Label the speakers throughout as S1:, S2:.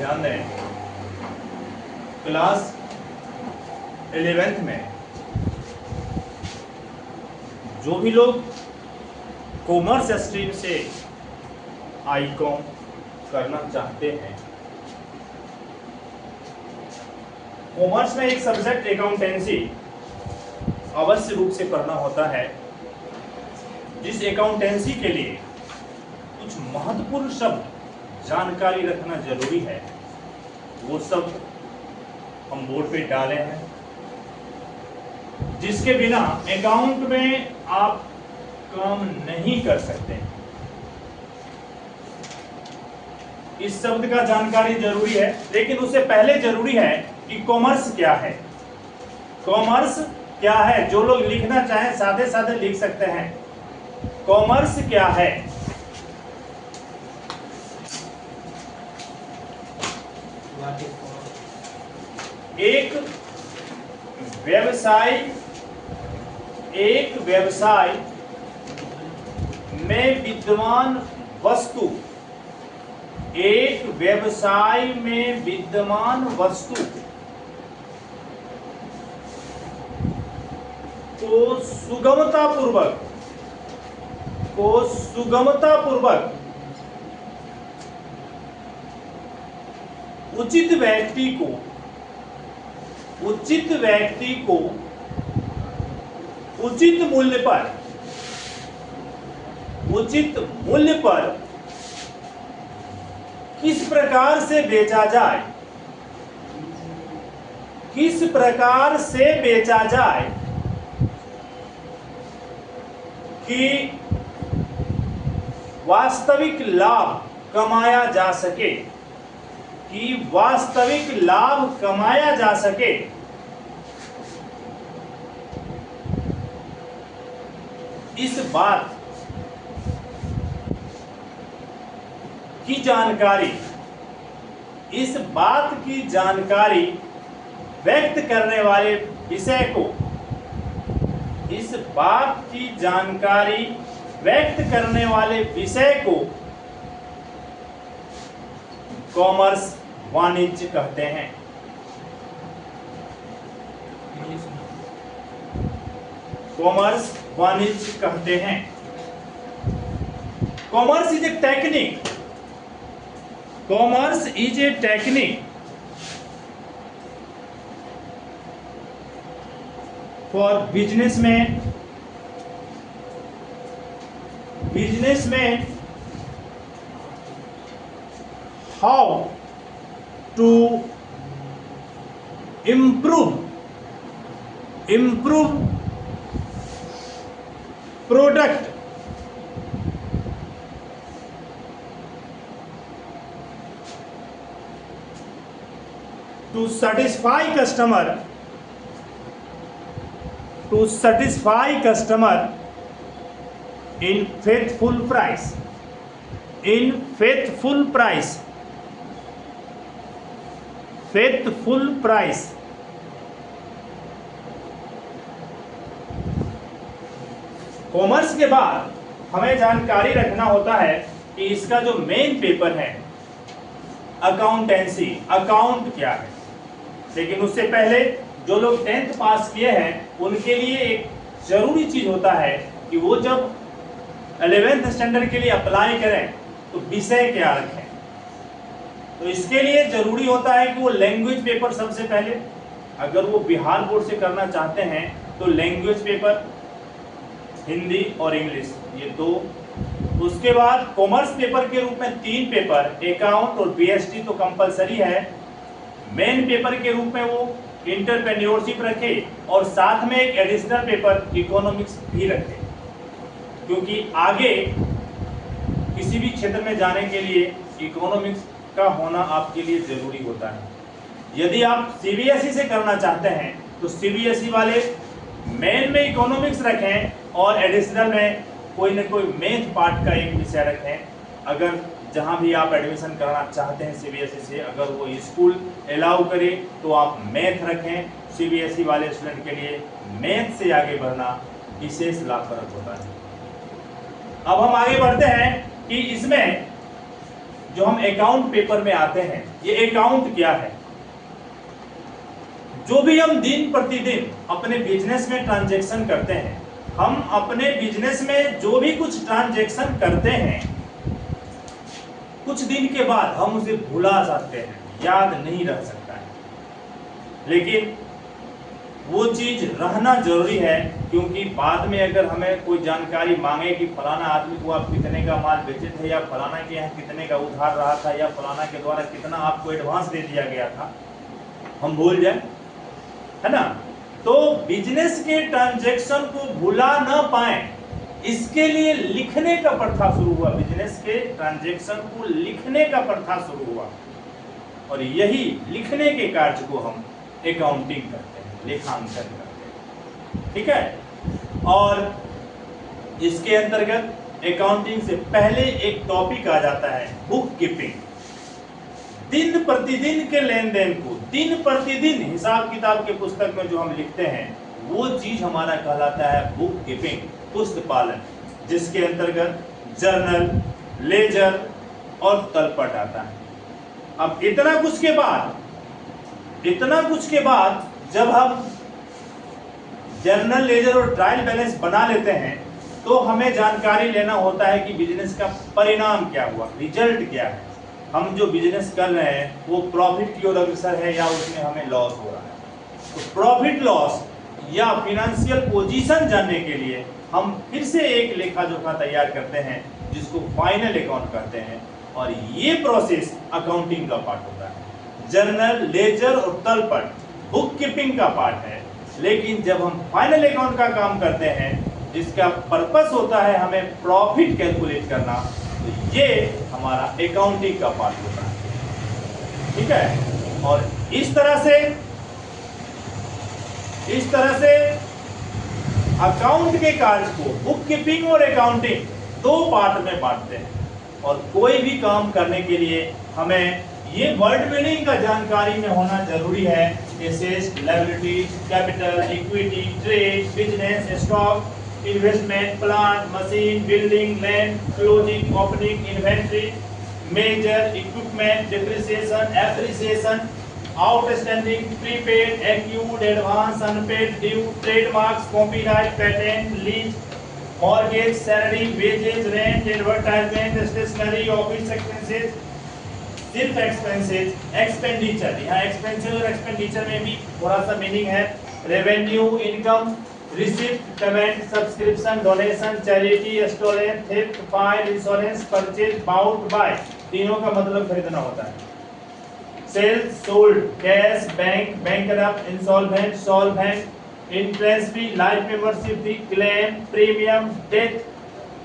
S1: ध्यान दें, class 11th में जो भी लोग कॉमर्स स्ट्रीम से आईकॉम करना चाहते हैं, कॉमर्स में एक सब्जेक्ट अकाउंटेंसी अवश्य रूप से पढ़ना होता है, जिस अकाउंटेंसी के लिए कुछ महत्वपूर्ण शब्द जानकारी रखना जरूरी है। वो सब हम बोर्ड पे डाले हैं, जिसके बिना अकाउंट में आप काम नहीं कर सकते। इस शब्द का जानकारी जरूरी है, लेकिन उससे पहले जरूरी है कि कॉमर्स क्या है। कॉमर्स क्या है, जो लोग लिखना चाहें सादे सादे लिख सकते हैं। कॉमर्स क्या है? एक व्यवसाय में विद्यमान वस्तु, एक व्यवसाय में विद्यमान वस्तु को सुगमतापूर्वक उचित व्यक्ति को उचित मूल्य पर किस प्रकार से बेचा जाए कि वास्तविक लाभ कमाया जा सके, इस बात की जानकारी व्यक्त करने वाले विषय को कॉमर्स वाणिज्य कहते हैं। कॉमर्स वाणिज्य कहते हैं। Commerce is a technique for businessman how to improve product to satisfy customer in faithful price। Commerce के बाद हमें जानकारी रखना होता है कि इसका जो मेन पेपर है अकाउंटेंसी, अकाउंट क्या है। लेकिन उससे पहले जो लोग 10th पास किए हैं उनके लिए एक जरूरी चीज होता है कि वो जब 11th स्टैंडर्ड के लिए अप्लाई करें तो विषय क्या रखें। तो इसके लिए जरूरी होता है कि वो लैंग्वेज पेपर सबसे पहले, अगर वो बिहार बोर्ड से करना चाहते हैं तो लैंग्वेज पेपर हिंदी और इंग्लिश, ये दो। उसके बाद कॉमर्स पेपर के रूप में 3 पेपर, अकाउंट और बीएसटी तो कंपलसरी है। मेन पेपर के रूप में वो एंटरप्रेन्योरशिप रखे और साथ में एक एडिशनल पेपर इकोनॉमिक्स भी रखे, क्योंकि आगे किसी भी क्षेत्र में जाने के लिए इकोनॉमिक्स का होना आपके लिए जरूरी होता है। यदि आप सीबीएसई से करना चाहते हैं तो सीबीएसई वाले मेन में इकोनॉमिक्स रखें और एडिशनल में कोई न कोई मैथ पार्ट का एक विषय रखें। अगर जहां भी आप एडमिशन कराना चाहते हैं सीबीएसई से, अगर वो स्कूल अलाउ करे तो आप मैथ रखें। सीबीएसई वाले स्टूडेंट के लिए मैथ से आगे बढ़ना विशेष लाभप्रद होता है। अब हम आगे बढ़ते हैं कि इसमें जो हम अकाउंट पेपर में आते हैं, ये अकाउंट क्या है? जो भी हम दिन प्रतिदिन अपने बिजनेस में ट्रांजैक्शन करते हैं, हम अपने बिजनेस में जो भी कुछ ट्रांजैक्शन करते हैं, कुछ दिन के बाद हम उसे भुला जाते हैं, याद नहीं रह सकता है। लेकिन वो चीज रहना जरूरी है, क्योंकि बाद में अगर हमें कोई जानकारी मांगे कि फलाना आदमी को आप कितने का माल बेचे थे, या फलाना के यहाँ कितने का उधार रहा था, या फलाना के द्वारा कितना आपको एडवांस दे दिया गया था, हम भूल जाए, है ना। तो बिजनेस के ट्रांजैक्शन को भुला न पाए, इसके लिए लिखने का प्रथा शुरू हुआ। बिजनेस के ट्रांजैक्शन को लिखने का प्रथा शुरू हुआ, और यही लिखने के कार्य को हम अकाउंटिंग करते हैं, लेखांकन करते हैं, ठीक है। और इसके अंतर्गत अकाउंटिंग से पहले एक टॉपिक आ जाता है बुक कीपिंग। दिन प्रतिदिन के लेन देन को, दिन प्रतिदिन हिसाब किताब के पुस्तक में जो हम लिखते हैं, वो चीज हमारा कहलाता है बुक कीपिंग, पुस्तक पालन, जिसके अंतर्गत जर्नल, लेजर और तलपट आता है। अब इतना कुछ के बाद जब हम जर्नल, लेजर और ट्रायल बैलेंस बना लेते हैं, तो हमें जानकारी लेना होता है कि बिजनेस का परिणाम क्या हुआ, रिजल्ट क्या है। हम जो बिजनेस कर रहे हैं वो प्रॉफिट की ओर अग्रसर है या उसमें हमें लॉस हो रहा है। तो प्रॉफिट लॉस या फिनेंशियल पोजीशन जानने के लिए हम फिर से एक लेखा जोखा तैयार करते हैं, जिसको फाइनल अकाउंट कहते हैं, और ये प्रोसेस अकाउंटिंग का पार्ट होता है। जर्नल, लेजर और तलपट बुक कीपिंग का पार्ट है, लेकिन जब हम फाइनल अकाउंट का काम करते हैं, जिसका पर्पस होता है हमें प्रॉफिट कैलकुलेट करना, तो ये हमारा अकाउंटिंग का पार्ट होता है, ठीक है। और इस तरह से अकाउंट के कार्य को, बुक कीपिंग और अकाउंटिंग, दो पार्ट में बांटते हैं। और कोई भी काम करने के लिए हमें ये वर्ड मीनिंग का जानकारी में होना जरूरी है। Assets, liabilities, capital, equity, trade, business, stock, investment, plant, machine, building, land, closing, opening, inventory, major, equipment, depreciation, appreciation, outstanding, prepaid, accrued, advance, unpaid, due, trademarks, copyright, patent, lease, mortgage, salary, wages, rent, advertisement, stationery, office expenses, सिर्फ expenses, expenditure. यहाँ expenses और expenditure में भी थोड़ा सा meaning है। Revenue, income, receipt, payment, subscription, donation, charity, stolen, theft, fine, insurance, purchase, bought, buy, तीनों का मतलब खरीदना होता है। Sales, sold, cash, bank, bankrupt, insolvent, solvent, interest fee, life membership fee, claim, premium, death,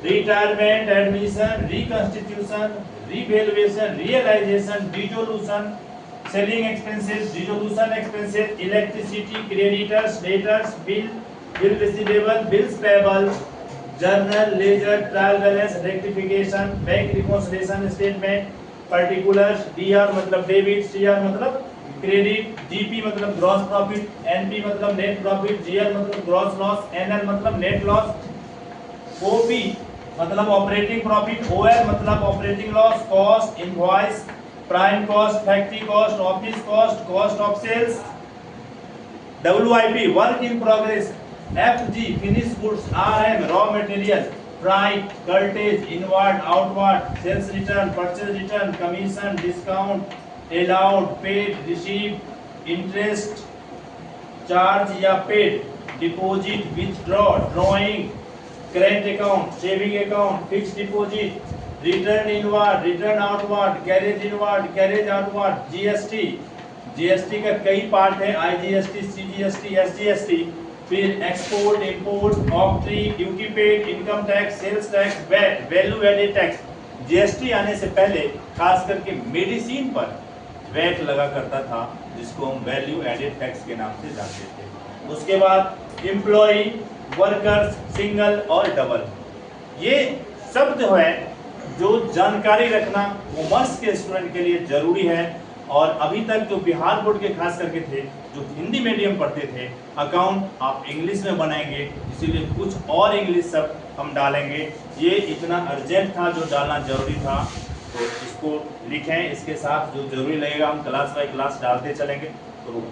S1: retirement, admission, reconstitution, revaluation, realisation, dissolution, selling expenses, dissolution expenses, electricity, creditors, debtors, bill receivable, bills payable, journal, ledger, trial balance, rectification, bank reconciliation statement, particulars, DR मतलब debit, CR मतलब credit, GP मतलब gross profit, NP मतलब net profit, GR मतलब gross loss, NL मतलब net loss, OP मतलब operating profit, OR मतलब operating loss, cost, invoice, prime cost, factory cost, office cost, cost of sales, WIP work in progress, FG finish goods, RM raw material, freight, cartage, inward, outward, sales return, purchase return, commission, discount, allowed, paid, receive, interest, charge या paid, deposit, withdraw, drawing, current account, saving account, fixed deposit, return inward, return outward, carriage inward, carriage outward, GST, GST का कई part है, IGST, CGST, SGST, फिर export, import, octroi, duty paid, income tax, sales tax, VAT, value added tax. GST आने से पहले खास करके medicine पर वैट लगा करता था, जिसको हम वैल्यू एडेड टैक्स के नाम से जानते थे। उसके बाद एम्प्लॉय, वर्कर्स, सिंगल और डबल, ये शब्द है जो जानकारी रखना कॉमर्स के स्टूडेंट के लिए जरूरी है। और अभी तक जो बिहार बोर्ड के खास करके थे, जो हिंदी मीडियम पढ़ते थे, अकाउंट आप इंग्लिश में बनाएंगे, इसीलिए कुछ और इंग्लिश शब्द हम डालेंगे। ये इतना अर्जेंट था जो डालना जरूरी था। तो इसको लिखें, इसके साथ जो जरूरी लगेगा हम क्लास बाय क्लास डालते चलेंगे। तो